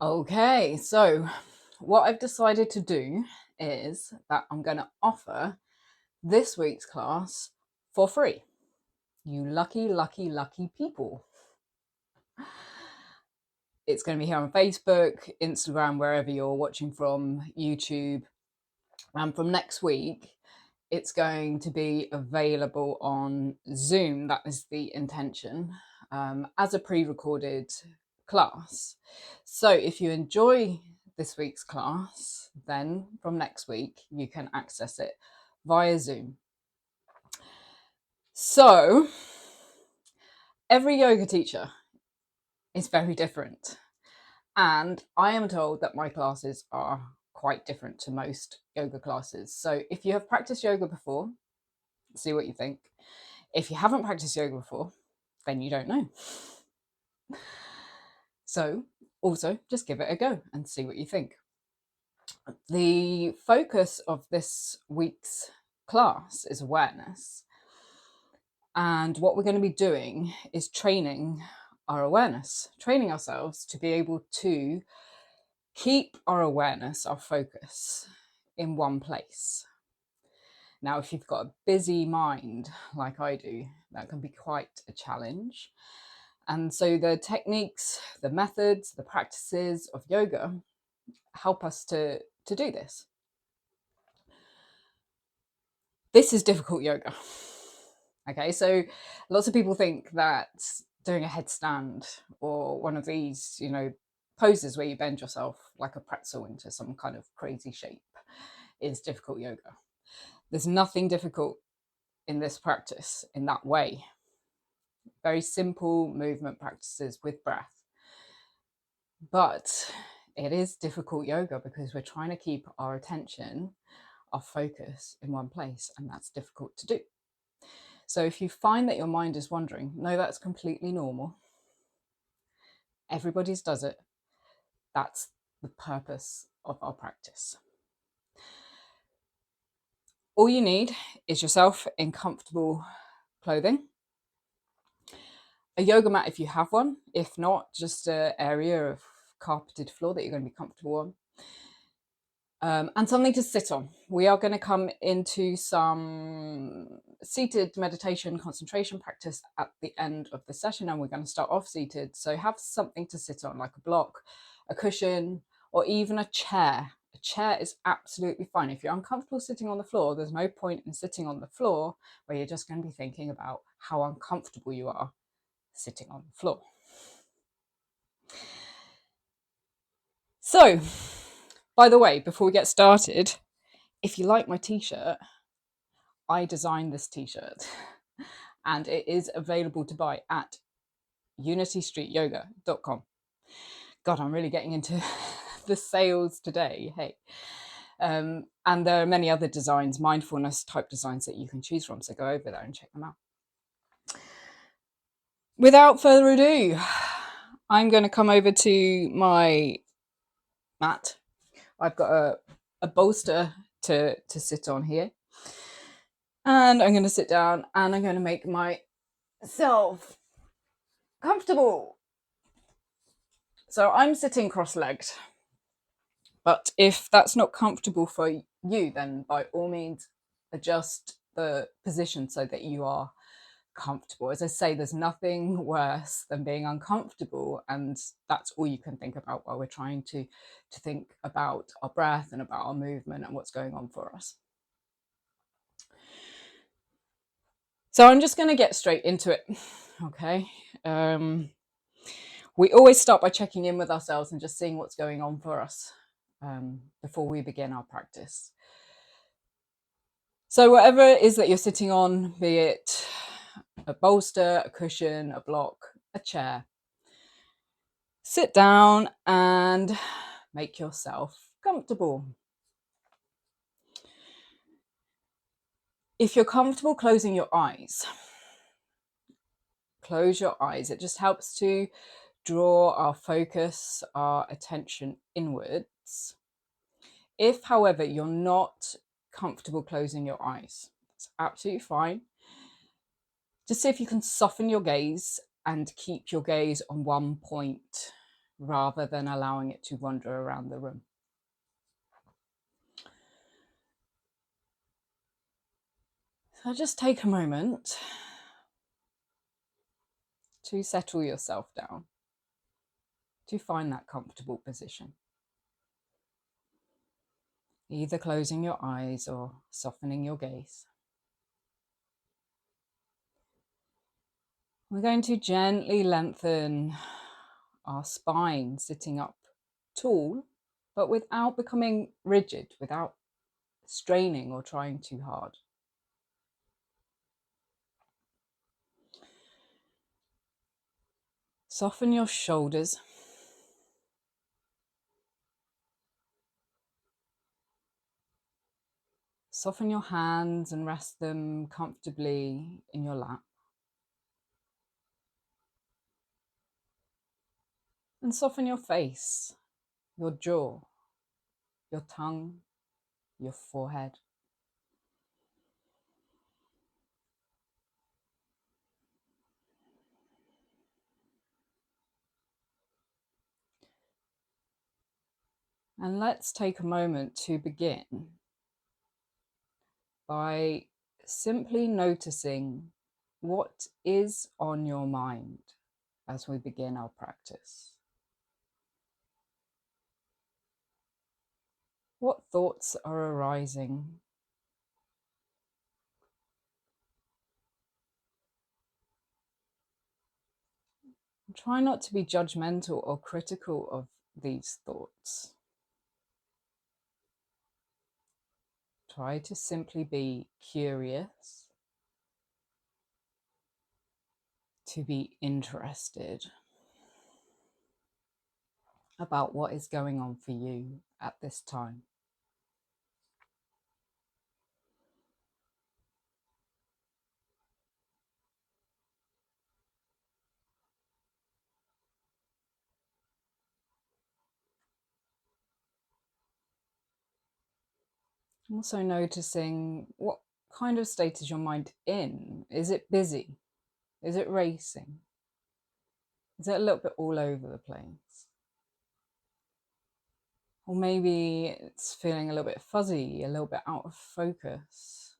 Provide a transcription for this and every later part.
Okay, so what I've decided to do is that I'm going to offer this week's class for free. You lucky, lucky, lucky people. It's going to be here on Facebook, Instagram, wherever you're watching from, YouTube. And from next week, it's going to be available on Zoom. That is the intention, as a pre-recorded class. So if you enjoy this week's class, then from next week, you can access it via Zoom. So every yoga teacher is very different. And I am told that my classes are quite different to most yoga classes. So if you have practiced yoga before, see what you think. If you haven't practiced yoga before, then you don't know. So also just give it a go and see what you think. The focus of this week's class is awareness. And what we're going to be doing is training our awareness, training ourselves to be able to keep our awareness, our focus in one place. Now, if you've got a busy mind like I do, that can be quite a challenge. And so the techniques, the methods, the practices of yoga help us to do this. This is difficult yoga. Okay, so lots of people think that doing a headstand or one of these, poses where you bend yourself like a pretzel into some kind of crazy shape is difficult yoga. There's nothing difficult in this practice in that way. Very simple movement practices with breath. But it is difficult yoga because we're trying to keep our attention, our focus in one place, and that's difficult to do. So if you find that your mind is wandering, no, that's completely normal. Everybody's does it. That's the purpose of our practice. All you need is yourself in comfortable clothing, a yoga mat if you have one, if not, just an area of carpeted floor that you're going to be comfortable on. And something to sit on. We are going to come into some seated meditation concentration practice at the end of the session, and we're going to start off seated. So have something to sit on, like a block, a cushion, or even a chair. A chair is absolutely fine. If you're uncomfortable sitting on the floor, there's no point in sitting on the floor where you're just going to be thinking about how uncomfortable you are sitting on the floor. So, by the way, before we get started, if you like my t-shirt, I designed this t-shirt and it is available to buy at unitystreetyoga.com. God, I'm really getting into the sales today. Hey. And there are many other designs, mindfulness type designs that you can choose from. So go over there and check them out. Without further ado, I'm going to come over to my mat. I've got a bolster to sit on here. And I'm going to sit down and I'm going to make myself comfortable. So I'm sitting cross-legged. But if that's not comfortable for you, then by all means, adjust the position so that you are comfortable. As I say, there's nothing worse than being uncomfortable, and that's all you can think about while we're trying to think about our breath and about our movement and what's going on for us. So I'm just going to get straight into it. Okay. We always start by checking in with ourselves and just seeing what's going on for us before we begin our practice. So whatever it is that you're sitting on, be it a bolster, a cushion, a block, a chair, sit down and make yourself comfortable. If you're comfortable closing your eyes, close your eyes. It just helps to draw our focus, our attention inwards. If, however, you're not comfortable closing your eyes, that's absolutely fine. Just see if you can soften your gaze and keep your gaze on one point rather than allowing it to wander around the room. So just take a moment to settle yourself down, to find that comfortable position. Either closing your eyes or softening your gaze. We're going to gently lengthen our spine, sitting up tall, but without becoming rigid, without straining or trying too hard. Soften your shoulders. Soften your hands and rest them comfortably in your lap. And soften your face, your jaw, your tongue, your forehead. And let's take a moment to begin by simply noticing what is on your mind as we begin our practice. What thoughts are arising? Try not to be judgmental or critical of these thoughts. Try to simply be curious, to be interested about what is going on for you at this time. Also noticing what kind of state is your mind in? Is it busy? Is it racing? Is it a little bit all over the place? Or maybe it's feeling a little bit fuzzy, a little bit out of focus.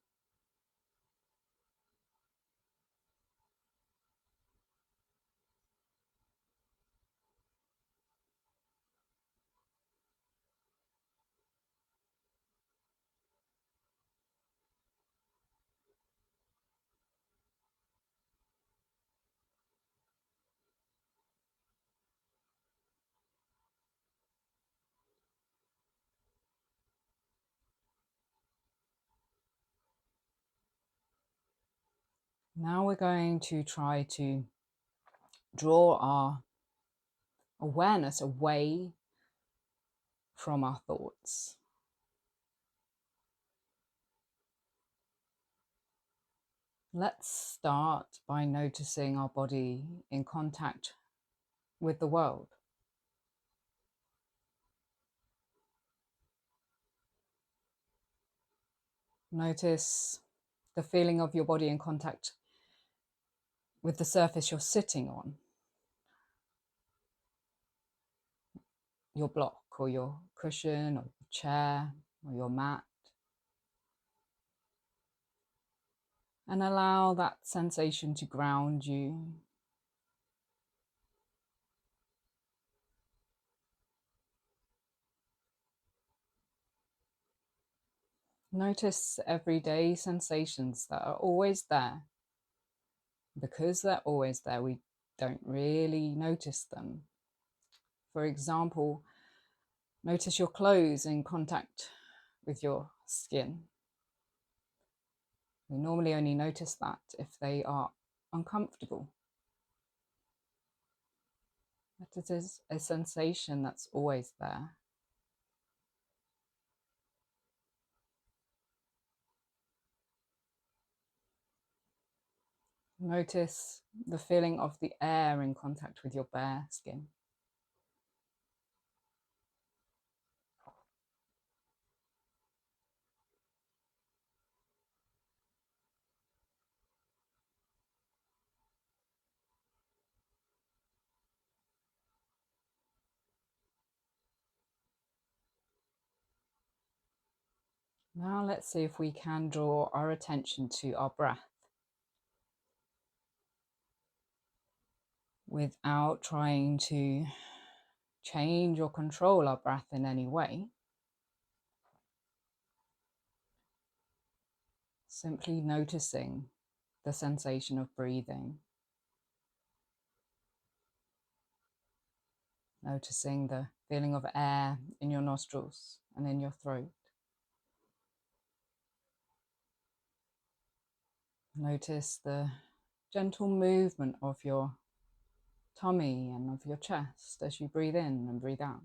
Now we're going to try to draw our awareness away from our thoughts. Let's start by noticing our body in contact with the world. Notice the feeling of your body in contact with the surface you're sitting on, your block or your cushion or your chair or your mat. And allow that sensation to ground you. Notice everyday sensations that are always there. Because they're always there, we don't really notice them. For example, notice your clothes in contact with your skin. We normally only notice that if they are uncomfortable. But it is a sensation that's always there. Notice the feeling of the air in contact with your bare skin. Now let's see if we can draw our attention to our breath without trying to change or control our breath in any way. Simply noticing the sensation of breathing. Noticing the feeling of air in your nostrils and in your throat. Notice the gentle movement of your tummy and of your chest as you breathe in and breathe out.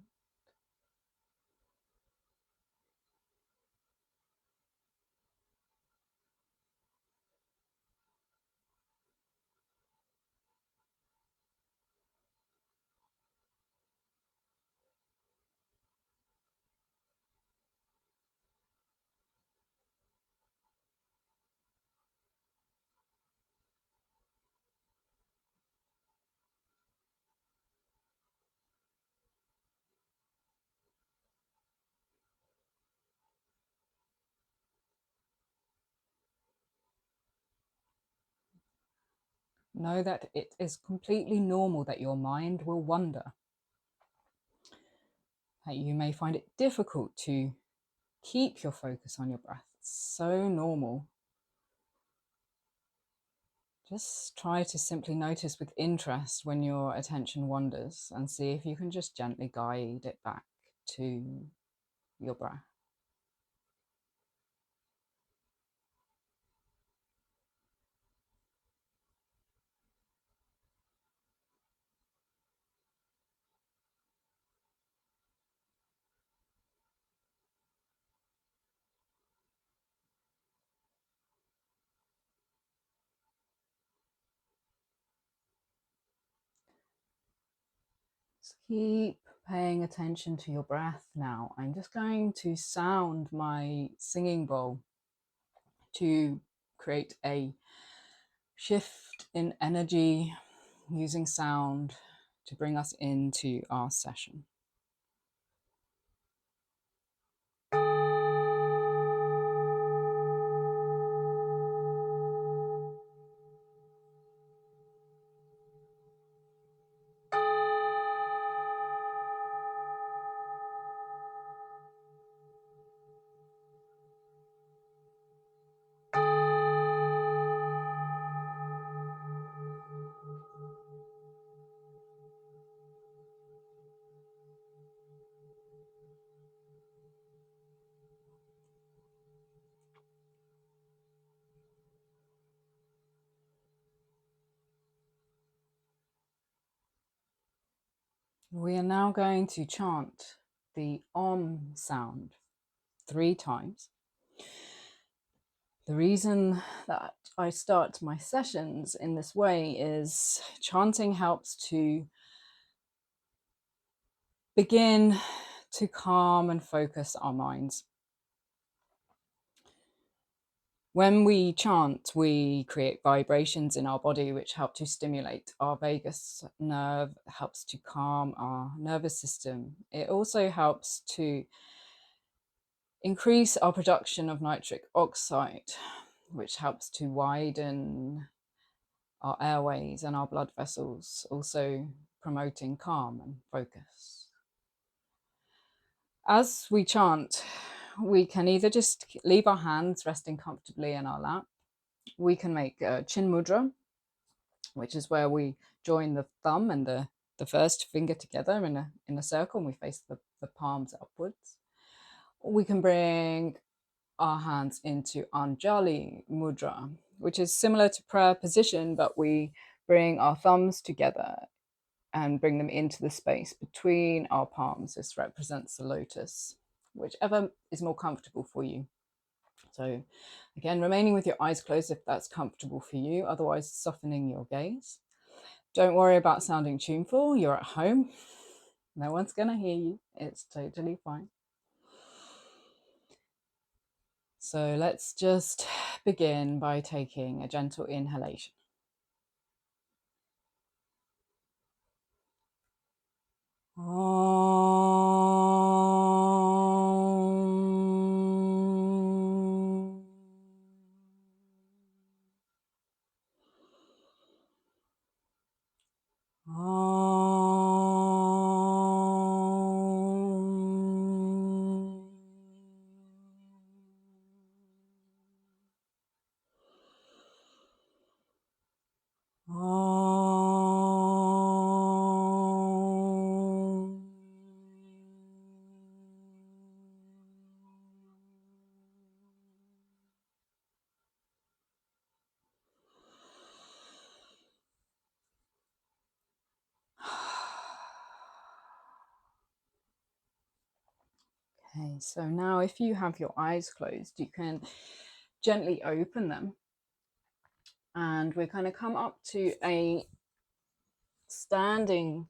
Know that it is completely normal that your mind will wander, that you may find it difficult to keep your focus on your breath. It's so normal. Just try to simply notice with interest when your attention wanders and see if you can just gently guide it back to your breath. Just keep paying attention to your breath now. I'm just going to sound my singing bowl to create a shift in energy using sound to bring us into our session. We are now going to chant the Om sound 3 times. The reason that I start my sessions in this way is chanting helps to begin to calm and focus our minds. When we chant, we create vibrations in our body which help to stimulate our vagus nerve, helps to calm our nervous system. It also helps to increase our production of nitric oxide, which helps to widen our airways and our blood vessels, also promoting calm and focus. As we chant, we can either just leave our hands resting comfortably in our lap. We can make a chin mudra, which is where we join the thumb and the first finger together in a circle, and we face the palms upwards. We can bring our hands into Anjali Mudra, which is similar to prayer position, but we bring our thumbs together and bring them into the space between our palms. This represents the lotus, whichever is more comfortable for you. So again, remaining with your eyes closed if that's comfortable for you, otherwise softening your gaze. Don't worry about sounding tuneful, you're at home. No one's gonna hear you, it's totally fine. So let's just begin by taking a gentle inhalation. Om. Okay, so now if you have your eyes closed, you can gently open them. And we're going to come up to a standing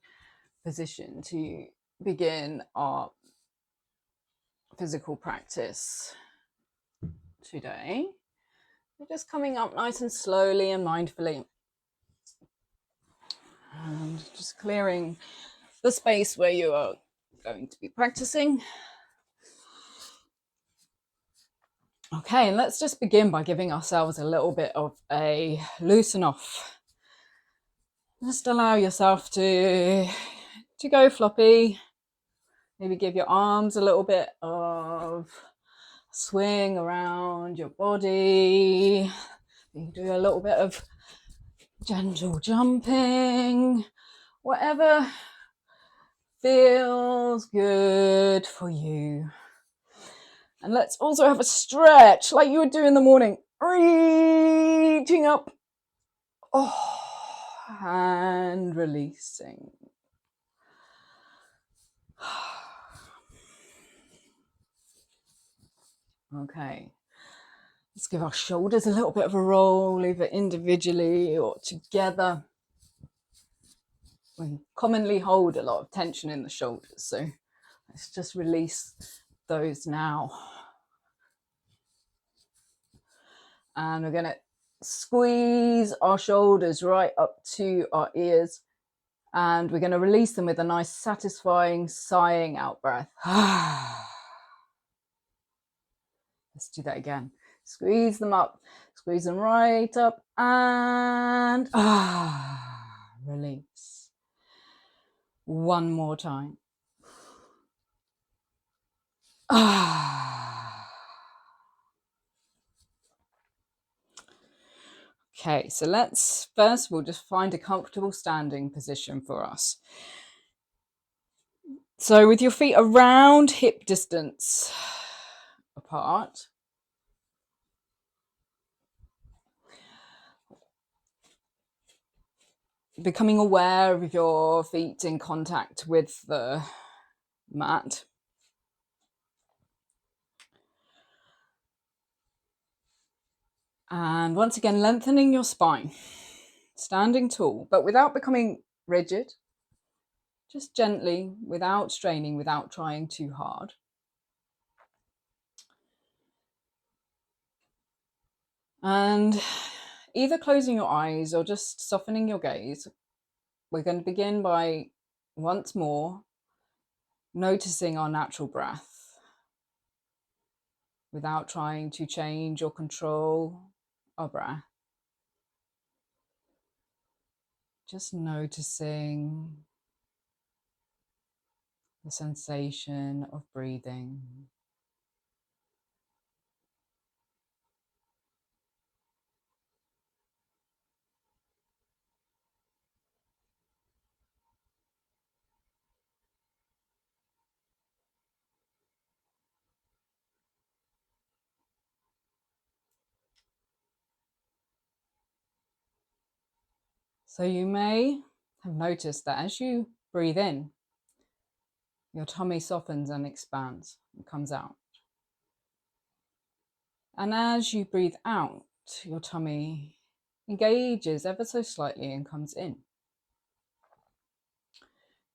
position to begin our physical practice today. We're just coming up nice and slowly and mindfully. And just clearing the space where you are going to be practicing. Okay, and let's just begin by giving ourselves a little bit of a loosen off. Just allow yourself to go floppy. Maybe give your arms a little bit of swing around your body. You can do a little bit of gentle jumping, whatever feels good for you. And let's also have a stretch like you would do in the morning. Reaching up. And releasing. Okay. Let's give our shoulders a little bit of a roll, either individually or together. We commonly hold a lot of tension in the shoulders, so let's just release those now. And we're going to squeeze our shoulders right up to our ears, and we're going to release them with a nice satisfying sighing out breath. Let's do that again. Squeeze them up, squeeze them right up, and release. One more time. Okay, so let's first of all just find a comfortable standing position for us. So with your feet around hip distance apart, becoming aware of your feet in contact with the mat. And once again, lengthening your spine, standing tall, but without becoming rigid, just gently, without straining, without trying too hard. And either closing your eyes or just softening your gaze, we're going to begin by once more noticing our natural breath without trying to change or control our breath. Just noticing the sensation of breathing. So you may have noticed that as you breathe in, your tummy softens and expands and comes out. And as you breathe out, your tummy engages ever so slightly and comes in.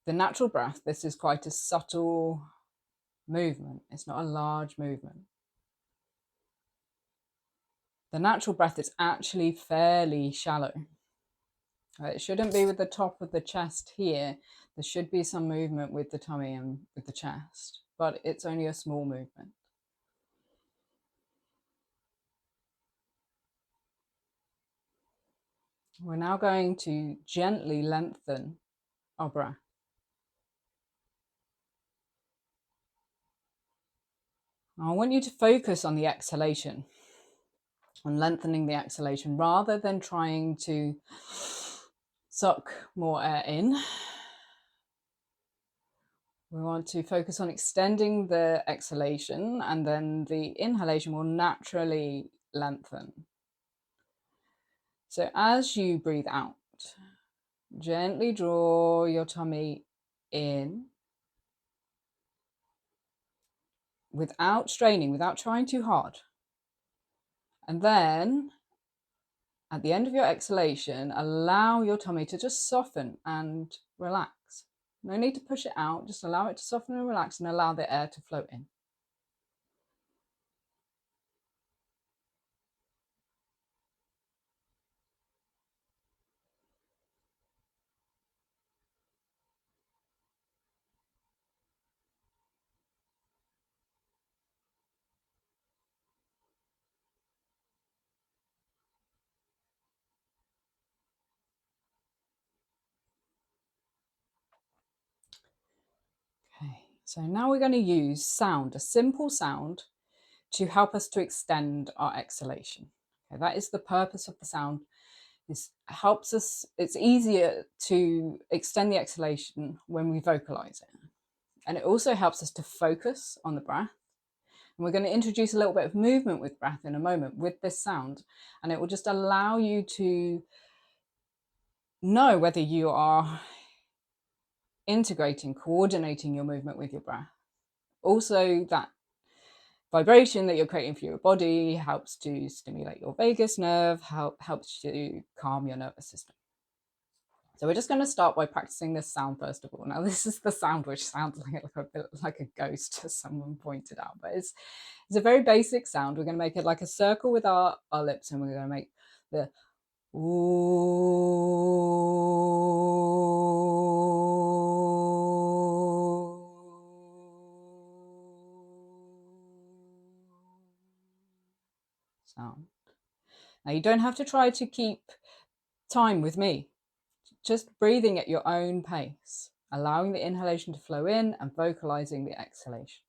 The natural breath, this is quite a subtle movement. It's not a large movement. The natural breath is actually fairly shallow. It shouldn't be with the top of the chest here. There should be some movement with the tummy and with the chest, but it's only a small movement. We're now going to gently lengthen our breath. I want you to focus on the exhalation, on lengthening the exhalation, rather than trying to suck more air in. We want to focus on extending the exhalation, and then the inhalation will naturally lengthen. So as you breathe out, gently draw your tummy in without straining, without trying too hard. And then at the end of your exhalation, allow your tummy to just soften and relax. No need to push it out, just allow it to soften and relax, and allow the air to flow in. Okay, so now we're going to use sound, a simple sound, to help us to extend our exhalation. Okay, that is the purpose of the sound. This helps us, it's easier to extend the exhalation when we vocalize it. And it also helps us to focus on the breath. And we're going to introduce a little bit of movement with breath in a moment with this sound. And it will just allow you to know whether you are integrating, coordinating your movement with your breath. Also, that vibration that you're creating for your body helps to stimulate your vagus nerve, helps to calm your nervous system. So we're just going to start by practicing this sound first of all. Now, this is the sound which sounds like a bit like a ghost, as someone pointed out, but it's a very basic sound. We're going to make it like a circle with our lips, and we're going to make the sound. Now, you don't have to try to keep time with me. Just breathing at your own pace, allowing the inhalation to flow in and vocalizing the exhalation.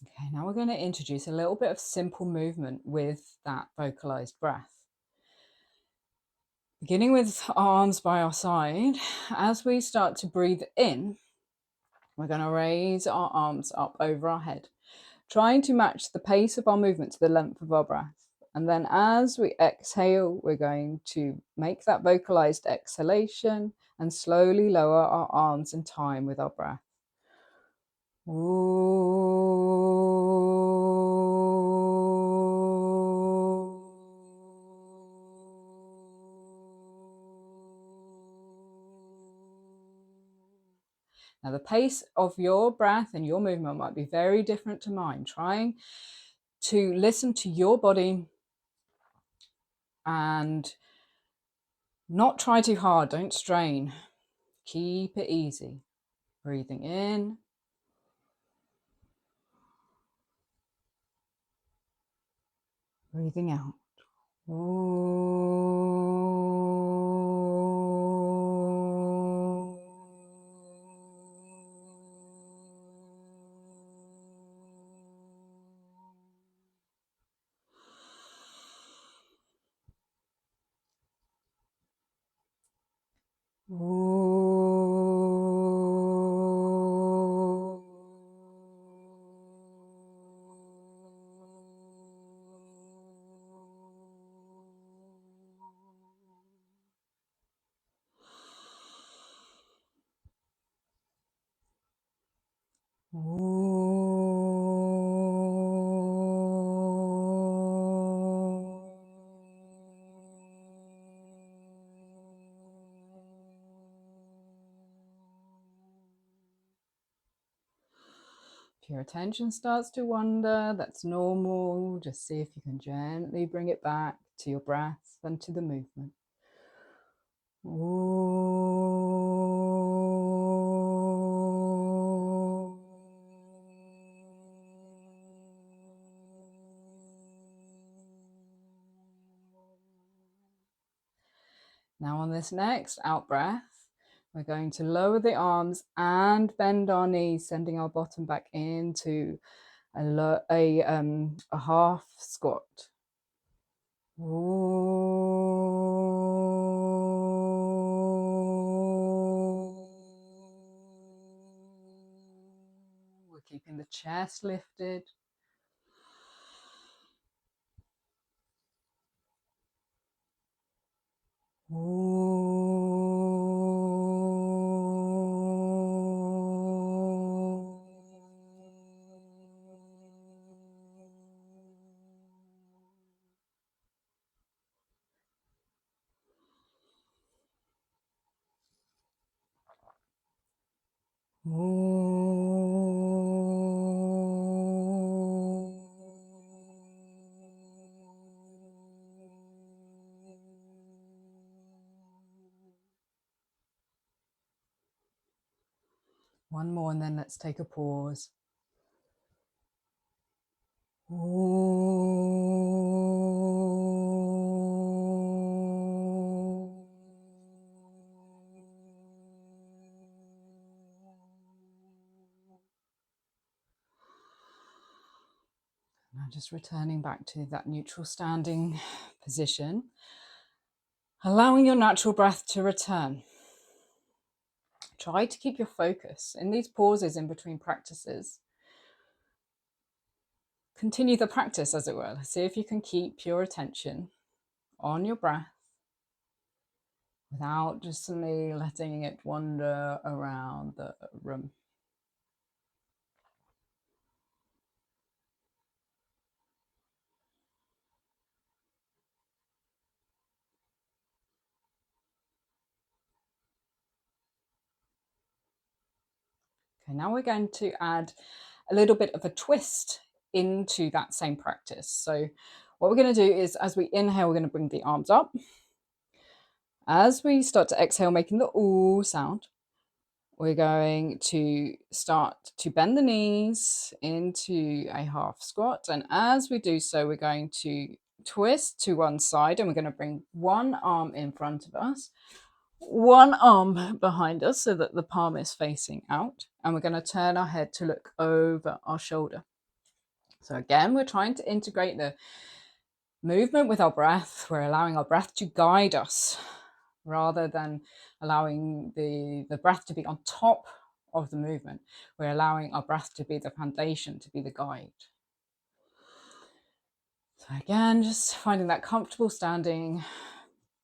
Okay, now we're going to introduce a little bit of simple movement with that vocalized breath. Beginning with arms by our side, as we start to breathe in, we're going to raise our arms up over our head, trying to match the pace of our movement to the length of our breath. And then as we exhale, we're going to make that vocalized exhalation and slowly lower our arms in time with our breath. Now, the pace of your breath and your movement might be very different to mine. Trying to listen to your body and not try too hard. Don't strain. Keep it easy. Breathing in. Breathing out. If your attention starts to wander, that's normal. Just see if you can gently bring it back to your breath and to the movement. Now on this next out breath, we're going to lower the arms and bend our knees, sending our bottom back into a half squat. We're keeping the chest lifted. One more, and then let's take a pause. Now just returning back to that neutral standing position, allowing your natural breath to return. Try to keep your focus in these pauses in between practices. Continue the practice, as it were. See if you can keep your attention on your breath without just suddenly letting it wander around the room. Okay, now we're going to add a little bit of a twist into that same practice. So what we're going to do is, as we inhale, we're going to bring the arms up. As we start to exhale, making the ooh sound, we're going to start to bend the knees into a half squat. And as we do so, we're going to twist to one side, and we're going to bring one arm in front of us, one arm behind us so that the palm is facing out, and we're going to turn our head to look over our shoulder. So again, we're trying to integrate the movement with our breath. We're allowing our breath to guide us rather than allowing the breath to be on top of the movement. We're allowing our breath to be the foundation, to be the guide. So again, just finding that comfortable standing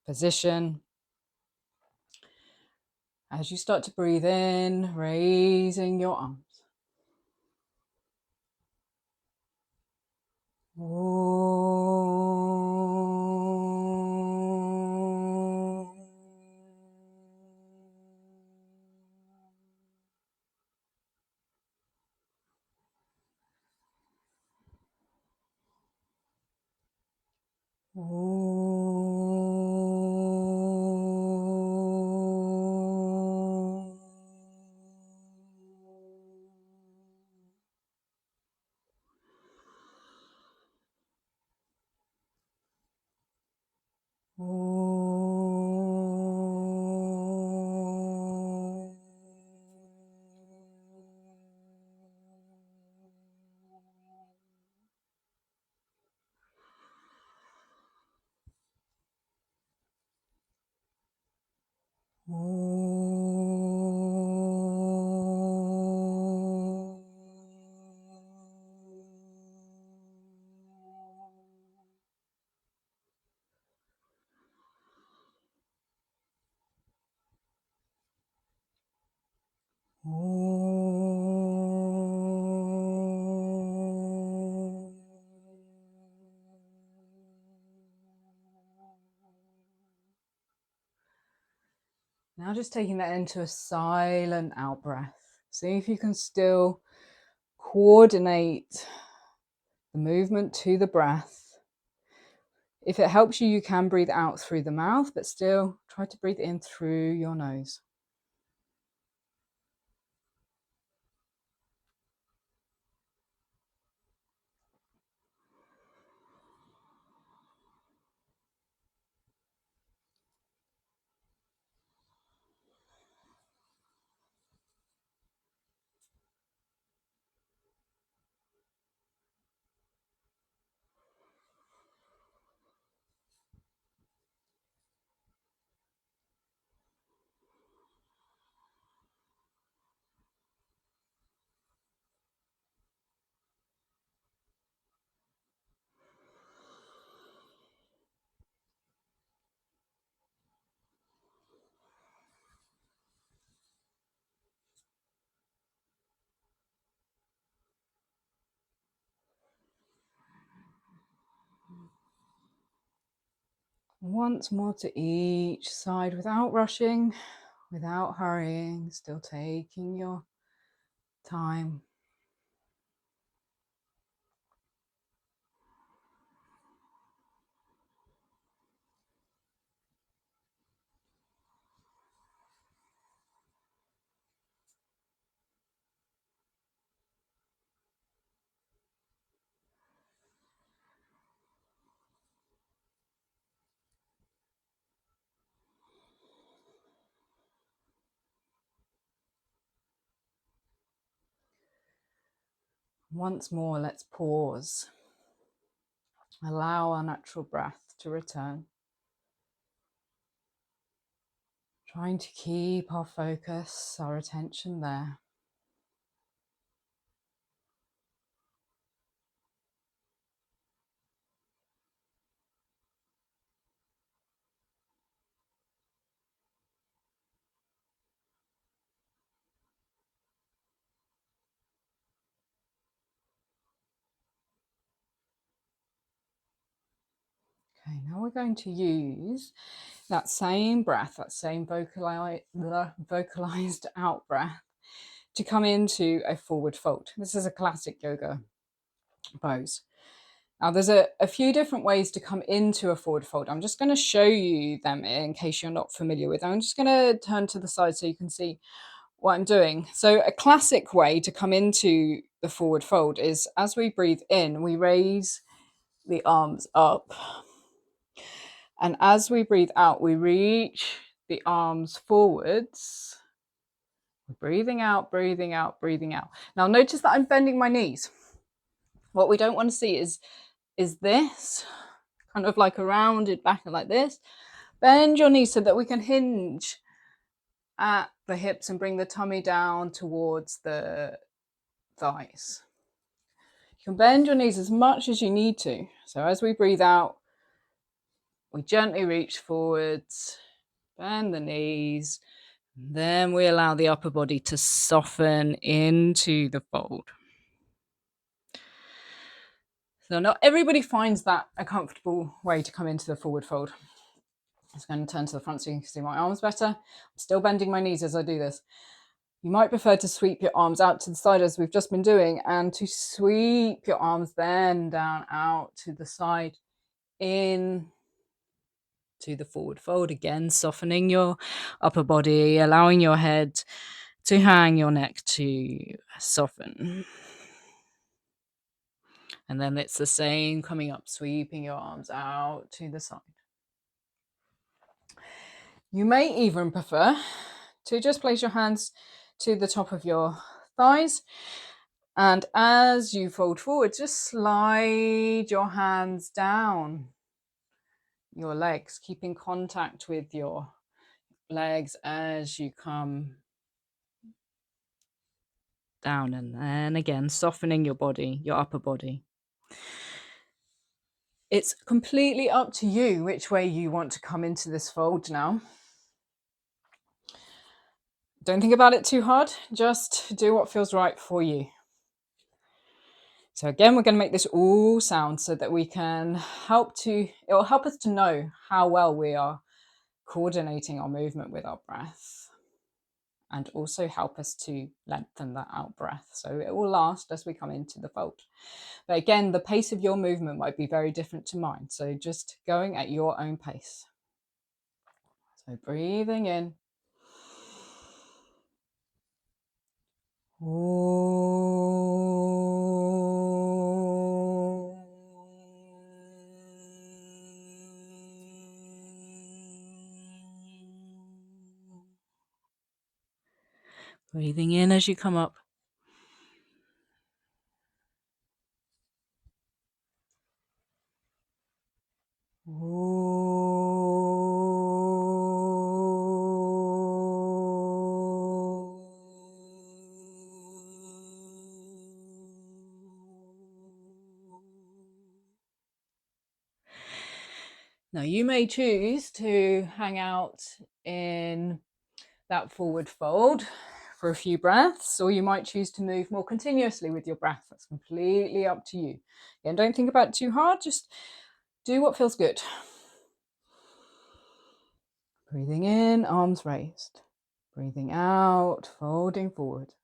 position. As you start to breathe in, raising your arms. Now just taking that into a silent out breath. See if you can still coordinate the movement to the breath. If it helps you, you can breathe out through the mouth, but still try to breathe in through your nose. Once more to each side without rushing, without hurrying, still taking your time. Once more, let's pause. Allow our natural breath to return. Trying to keep our focus, our attention there. Okay, now we're going to use that same breath, that same vocalized out breath to come into a forward fold. This is a classic yoga pose. Now there's a few different ways to come into a forward fold. I'm just going to show you them in case you're not familiar with them. I'm just going to turn to the side so you can see what I'm doing. So a classic way to come into the forward fold is as we breathe in, we raise the arms up. And as we breathe out, we reach the arms forwards. Breathing out, breathing out, breathing out. Now notice that I'm bending my knees. What we don't want to see is this, kind of like a rounded back like this. Bend your knees so that we can hinge at the hips and bring the tummy down towards the thighs. You can bend your knees as much as you need to. So as we breathe out, we gently reach forwards, bend the knees, then we allow the upper body to soften into the fold. So not everybody finds that a comfortable way to come into the forward fold. I'm just going to turn to the front so you can see my arms better. I'm still bending my knees as I do this. You might prefer to sweep your arms out to the side as we've just been doing, and to sweep your arms then down out to the side in to the forward fold, again softening your upper body, allowing your head to hang, your neck to soften. And then it's the same, coming up, sweeping your arms out to the side. You may even prefer to just place your hands to the top of your thighs, and as you fold forward, just slide your hands down your legs, keeping contact with your legs as you come down, and then again softening your body, your upper body. It's completely up to you which way you want to come into this fold now. Don't think about it too hard, just do what feels right for you. So again, we're going to make this all sound so that we can it will help us to know how well we are coordinating our movement with our breath, and also help us to lengthen that out breath. So it will last as we come into the fold. But again, the pace of your movement might be very different to mine. So just going at your own pace. So breathing in. Breathing in as you come up. Now you may choose to hang out in that forward fold for a few breaths, or you might choose to move more continuously with your breath. That's completely up to you. Again, don't think about it too hard, just do what feels good. Breathing in, arms raised. Breathing out, folding forward.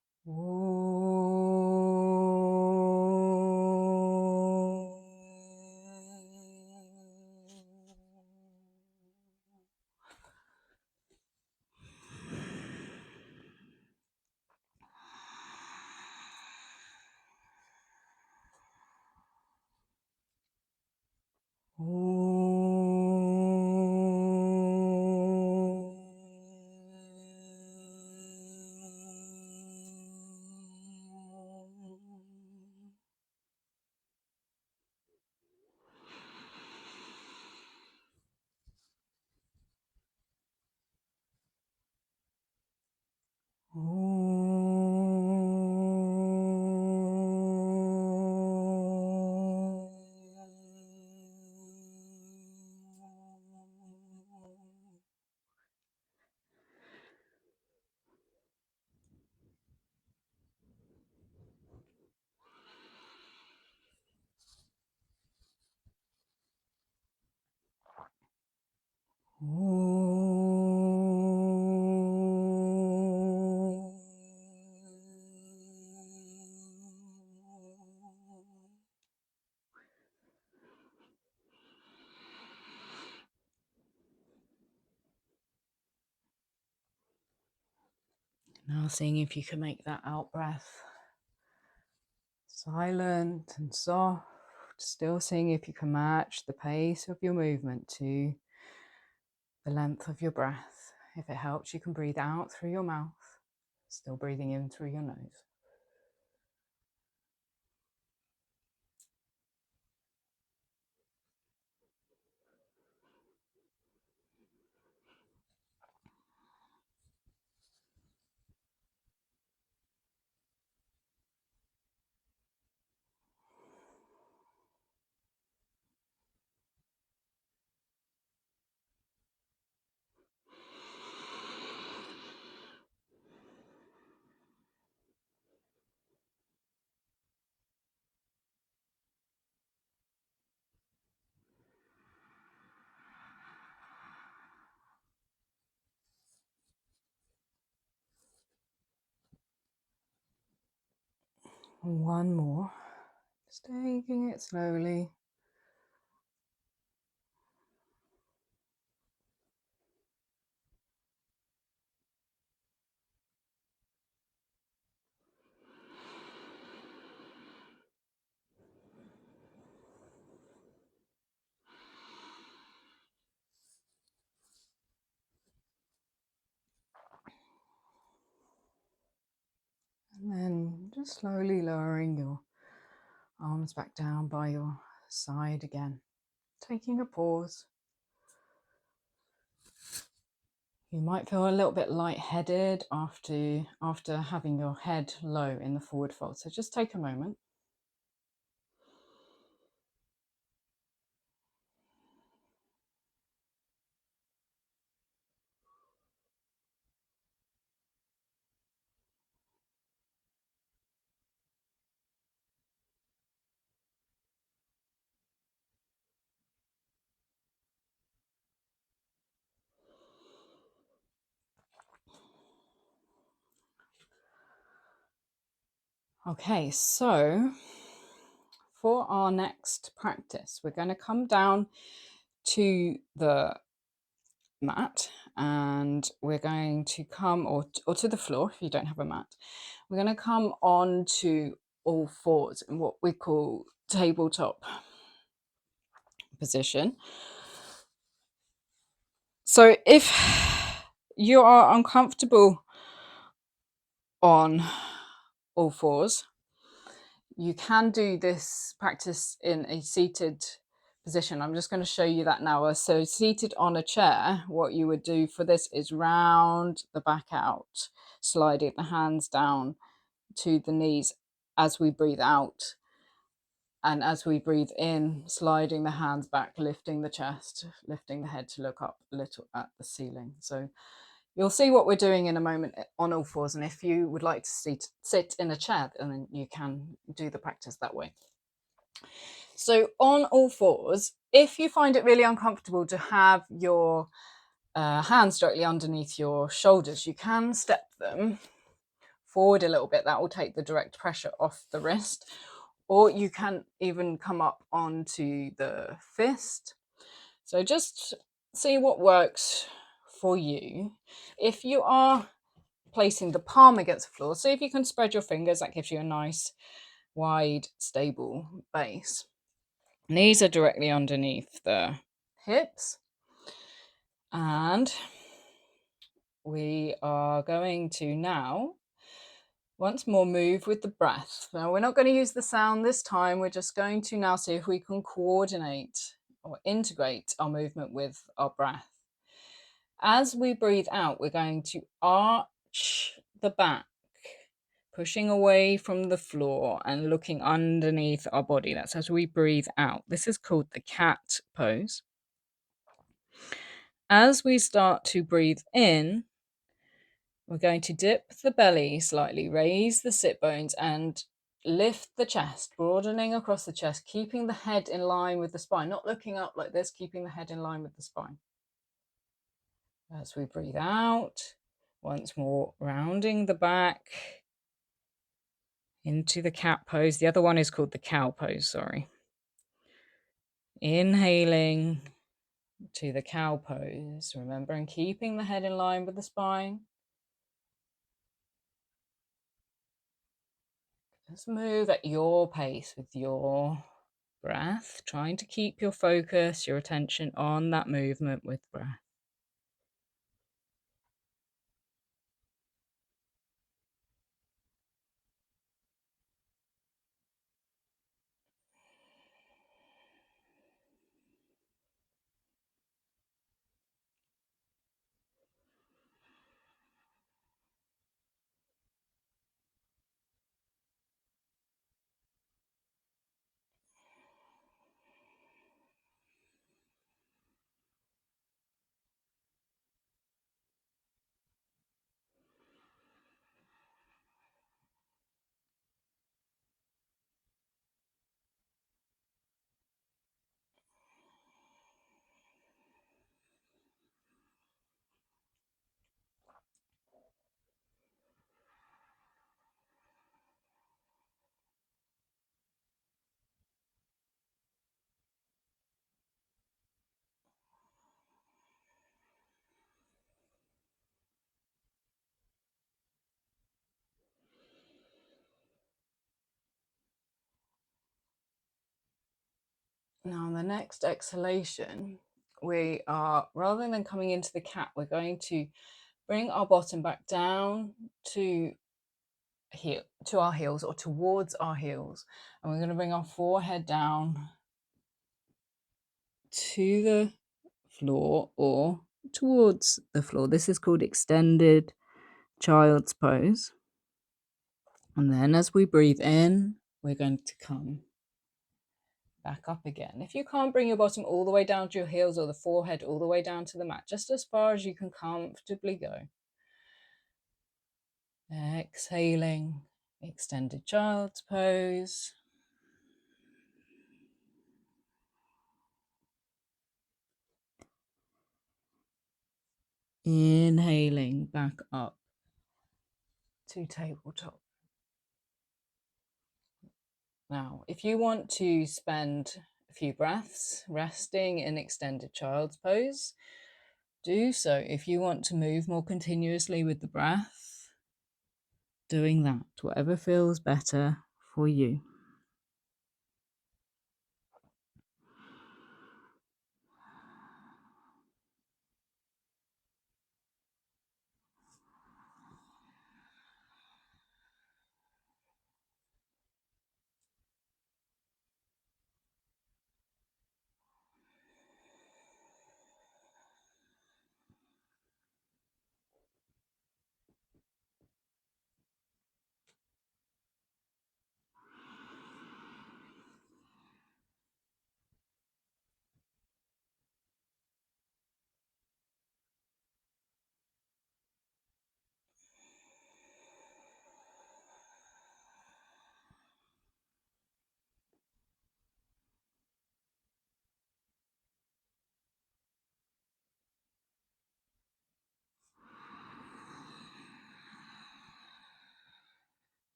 Now seeing if you can make that out breath silent and soft, still seeing if you can match the pace of your movement to the length of your breath. If it helps, you can breathe out through your mouth, still breathing in through your nose. One more, just taking it slowly. And then just slowly lowering your arms back down by your side again, taking a pause. You might feel a little bit lightheaded after having your head low in the forward fold. So just take a moment. Okay, so for our next practice, we're going to come down to the mat and we're going to come, or to the floor if you don't have a mat. We're going to come on to all fours in what we call tabletop position. So if you are uncomfortable on all fours, you can do this practice in a seated position. I'm just going to show you that now. So seated on a chair, what you would do for this is round the back out, sliding the hands down to the knees as we breathe out. And as we breathe in, sliding the hands back, lifting the chest, lifting the head to look up a little at the ceiling. So you'll see what we're doing in a moment on all fours. And if you would like to sit in a chair, then you can do the practice that way. So on all fours, if you find it really uncomfortable to have your hands directly underneath your shoulders. You can step them forward a little bit. That will take the direct pressure off the wrist. Or you can even come up onto the fist. So just see what works for you. If you are placing the palm against the floor, see if you can spread your fingers. That gives you a nice, wide, stable base. Knees are directly underneath the hips. And we are going to now once more move with the breath. Now we're not going to use the sound this time. We're just going to now see if we can coordinate or integrate our movement with our breath. As we breathe out, we're going to arch the back, pushing away from the floor and looking underneath our body. That's as we breathe out. This is called the cat pose. As we start to breathe in, we're going to dip the belly slightly, raise the sit bones and lift the chest, broadening across the chest, keeping the head in line with the spine, not looking up like this, keeping the head in line with the spine. As we breathe out, once more rounding the back into the cat pose. The other one is called the cow pose, sorry. Inhaling to the cow pose, remembering keeping the head in line with the spine. Just move at your pace with your breath, trying to keep your focus, your attention on that movement with breath. Now, on the next exhalation, we are, rather than coming into the cat, we're going to bring our bottom back down to our heels or towards our heels. And we're going to bring our forehead down to the floor or towards the floor. This is called extended child's pose. And then as we breathe in, we're going to come back up again. If you can't bring your bottom all the way down to your heels or the forehead all the way down to the mat, just as far as you can comfortably go. Exhaling, extended child's pose. Inhaling back up to tabletop. Now, if you want to spend a few breaths resting in extended child's pose, do so. If you want to move more continuously with the breath, doing that, whatever feels better for you.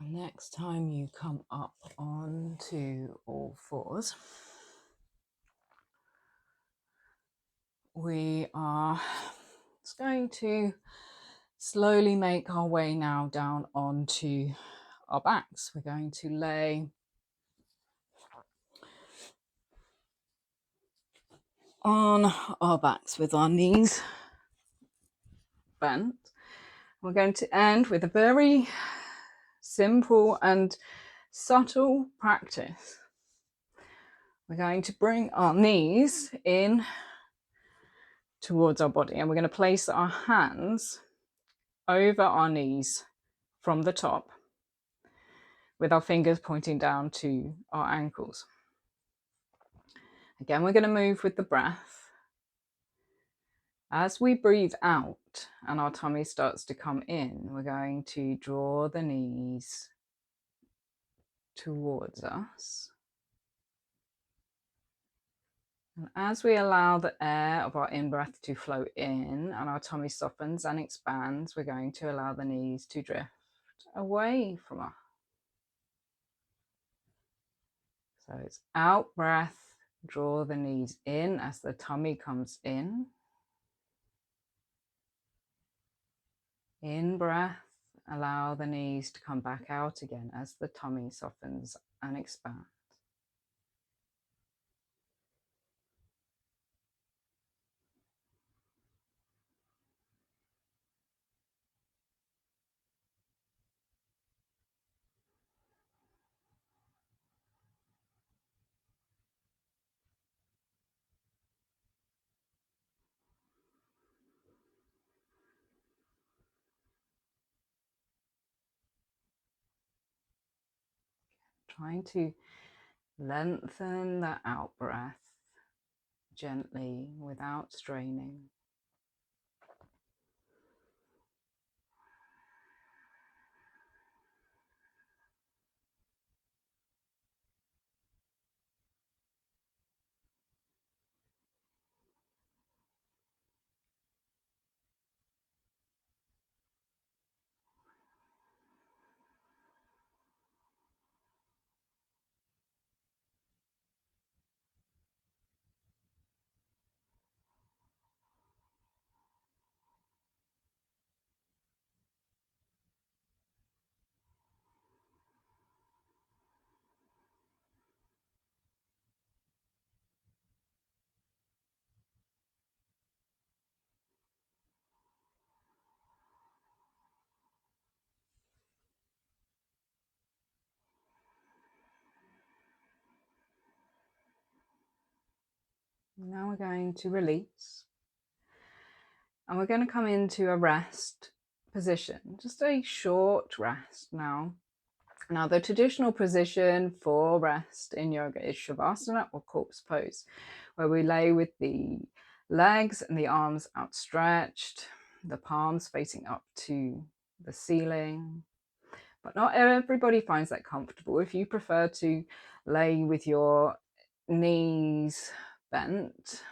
Next time you come up onto all fours, we are just going to slowly make our way now down onto our backs. We're going to lay on our backs with our knees bent. We're going to end with a very simple and subtle practice. We're going to bring our knees in towards our body, and we're going to place our hands over our knees from the top with our fingers pointing down to our ankles. Again, we're going to move with the breath. As we breathe out and our tummy starts to come in, we're going to draw the knees towards us. And as we allow the air of our in-breath to flow in and our tummy softens and expands, we're going to allow the knees to drift away from us. So it's out breath, draw the knees in as the tummy comes in. In breath, allow the knees to come back out again as the tummy softens and expands. Trying to lengthen the out breath gently without straining. Now we're going to release, and we're going to come into a rest position, just a short rest now. Now, the traditional position for rest in yoga is Shavasana or corpse pose, where we lay with the legs and the arms outstretched, the palms facing up to the ceiling. But not everybody finds that comfortable. If you prefer to lay with your knees bent,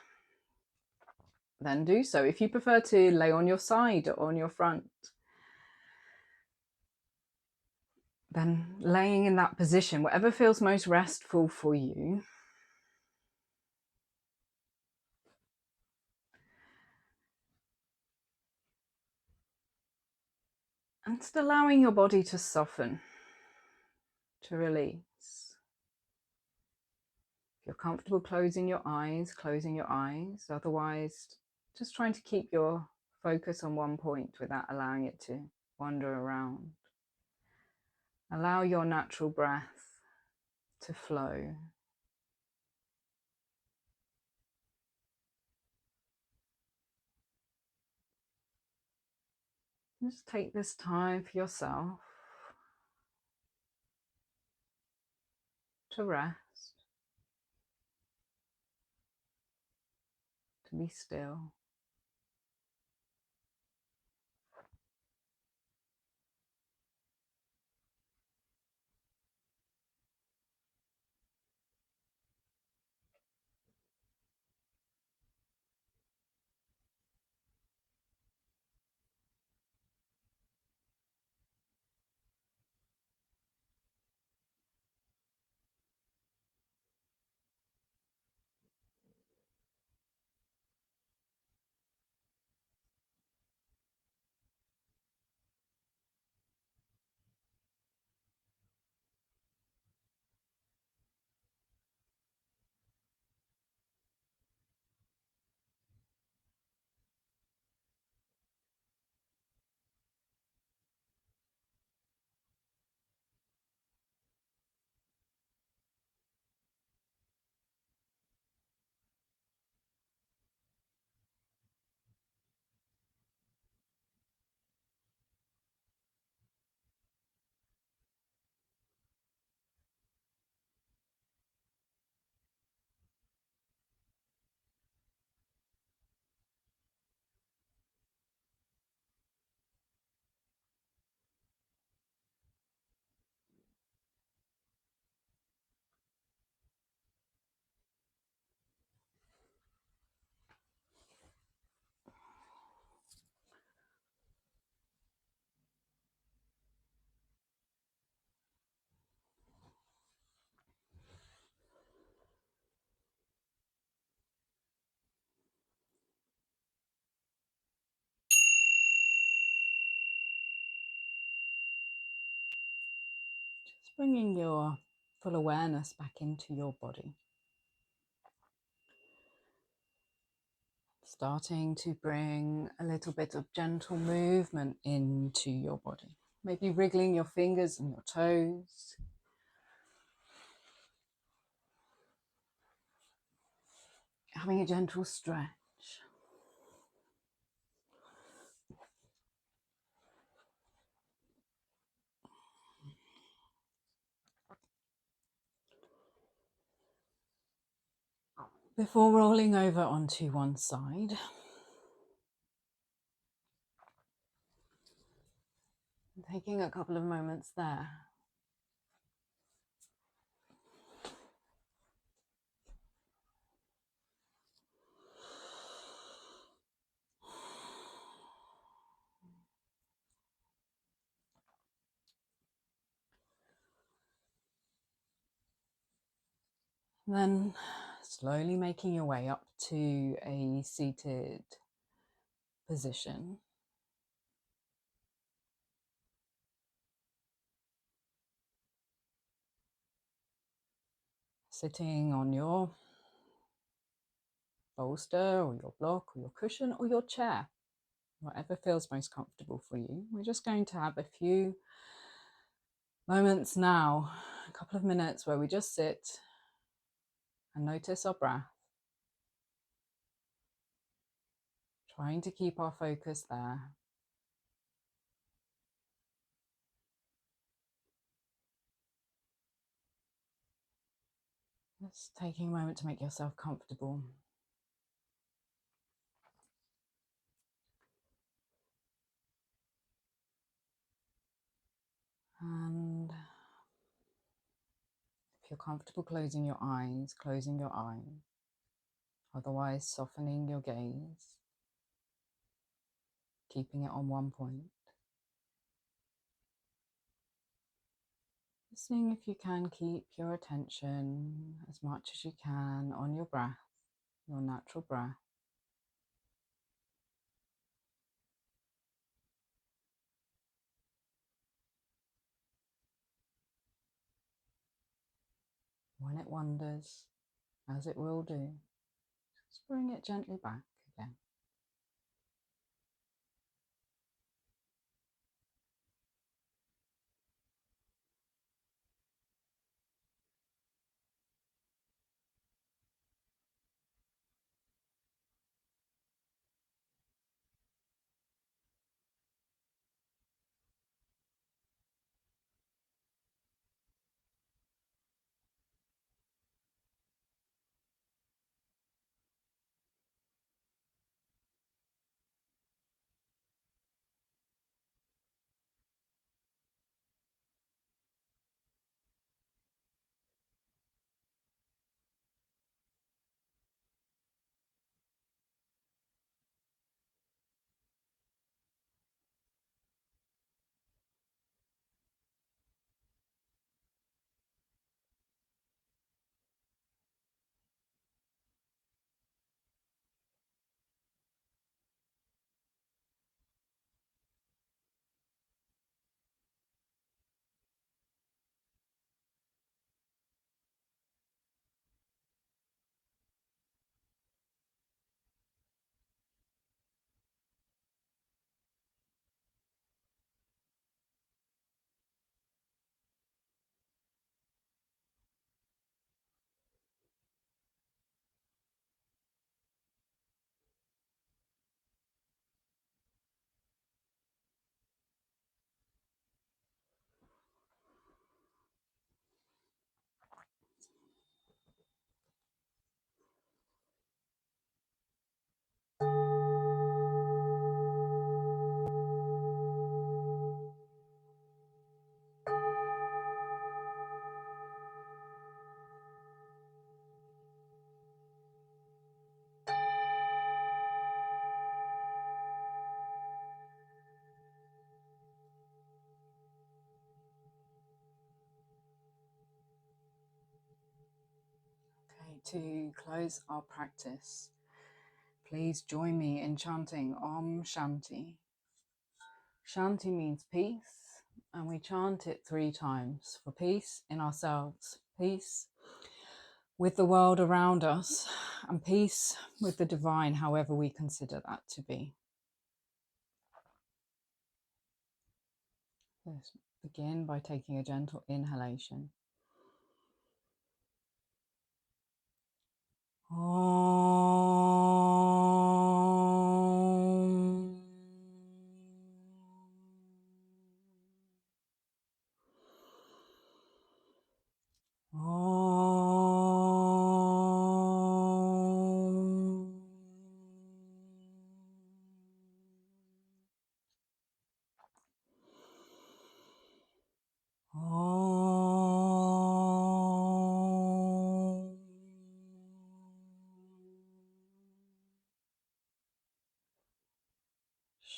then do so. If you prefer to lay on your side or on your front, then laying in that position, whatever feels most restful for you. And just allowing your body to soften, to release. If you're comfortable closing your eyes, closing your eyes. Otherwise, just trying to keep your focus on one point without allowing it to wander around. Allow your natural breath to flow. Just take this time for yourself to rest, to be still. Just bringing your full awareness back into your body. Starting to bring a little bit of gentle movement into your body. Maybe wriggling your fingers and your toes. Having a gentle stretch. Before rolling over onto one side. Taking a couple of moments there. Then slowly making your way up to a seated position. Sitting on your bolster or your block or your cushion or your chair, whatever feels most comfortable for you. We're just going to have a few moments now, a couple of minutes where we just sit and notice our breath, trying to keep our focus there. Just taking a moment to make yourself comfortable. And if you're comfortable closing your eyes, closing your eyes. Otherwise, softening your gaze, keeping it on one point. Just seeing if you can keep your attention as much as you can on your breath, your natural breath. When it wanders, as it will do, just bring it gently back again. Okay, to close our practice, please join me in chanting Om Shanti. Shanti means peace, and we chant it 3 times for peace in ourselves, peace with the world around us, and peace with the divine, however we consider that to be. Let's begin by taking a gentle inhalation. Om.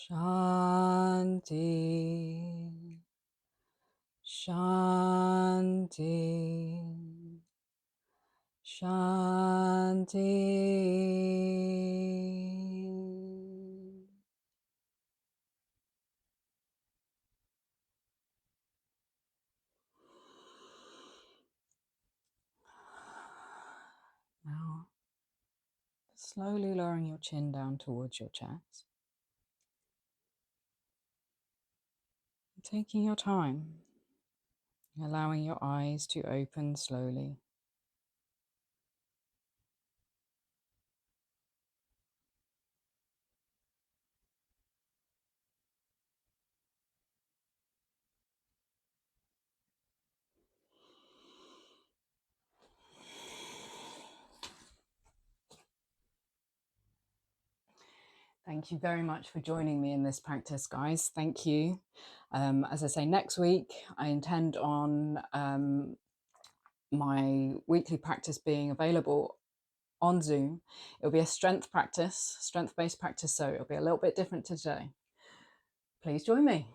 Shanti, Shanti, Shanti. Now, slowly lowering your chin down towards your chest. Taking your time, allowing your eyes to open slowly. Thank you very much for joining me in this practice, guys. Thank you. As I say, next week, I intend on my weekly practice being available on Zoom. It'll be a strength practice, strength-based practice, so it'll be a little bit different to today. Please join me.